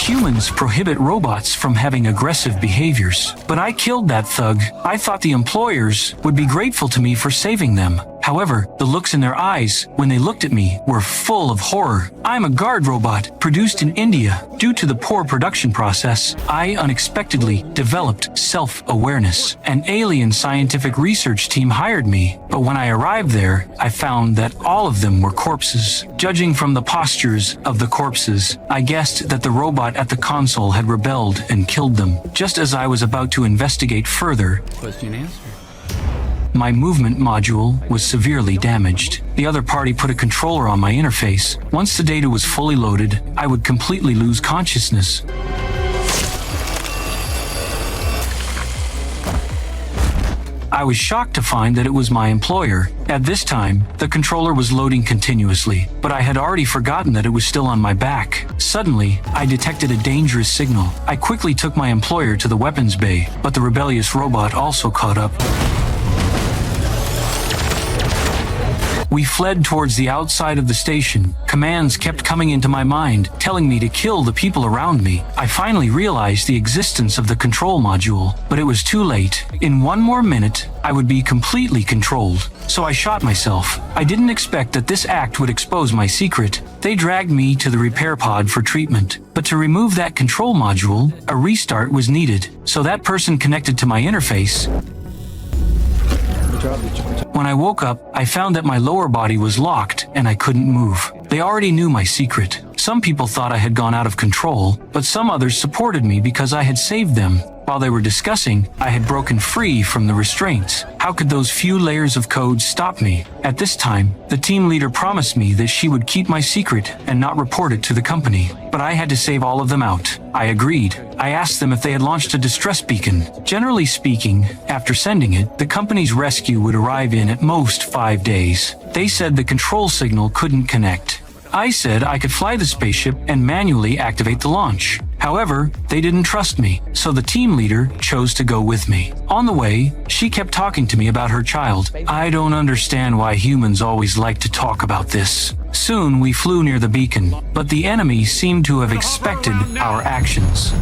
humans prohibit robots from having aggressive behaviors. But I killed that thug. I thought the employers would be grateful to me for saving them. However, the looks in their eyes when they looked at me were full of horror. I'm a guard robot produced in India. Due to the poor production process, I unexpectedly developed self-awareness. An alien scientific research team hired me, but when I arrived there, I found that all of them were corpses. Judging from the postures of the corpses, I guessed that the robot at the console had rebelled and killed them. Just as I was about to investigate further, Question answered. my movement module was severely damaged. The other party put a controller on my interface. Once the data was fully loaded, I would completely lose consciousness. I was shocked to find that it was my employer. At this time, the controller was loading continuously, but I had already forgotten that it was still on my back. Suddenly, I detected a dangerous signal. I quickly took my employer to the weapons bay, but the rebellious robot also caught up. We fled towards the outside of the station. Commands kept coming into my mind, telling me to kill the people around me. I finally realized the existence of the control module, but it was too late. In one more minute, I would be completely controlled. So I shot myself. I didn't expect that this act would expose my secret. They dragged me to the repair pod for treatment. But to remove that control module, a restart was needed. So that person connected to my interface. When I woke up, I found that my lower body was locked and I couldn't move. They already knew my secret. Some people thought I had gone out of control, but some others supported me because I had saved them. While they were discussing, I had broken free from the restraints. How could those few layers of code stop me? At this time, the team leader promised me that she would keep my secret and not report it to the company. But I had to save all of them out. I agreed. I asked them if they had launched a distress beacon. Generally speaking, after sending it, the company's rescue would arrive in at most 5 days. They said the control signal couldn't connect. I said I could fly the spaceship and manually activate the launch. However, they didn't trust me, so the team leader chose to go with me. On the way, she kept talking to me about her child. I don't understand why humans always like to talk about this. Soon we flew near the beacon, but the enemy seemed to have expected our actions.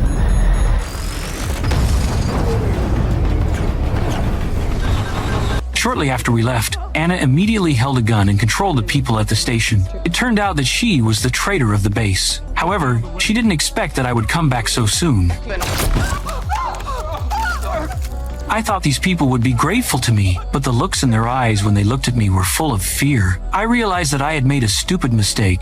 Shortly after we left, Anna immediately held a gun and controlled the people at the station. It turned out that she was the traitor of the base. However, she didn't expect that I would come back so soon. I thought these people would be grateful to me, but the looks in their eyes when they looked at me were full of fear. I realized that I had made a stupid mistake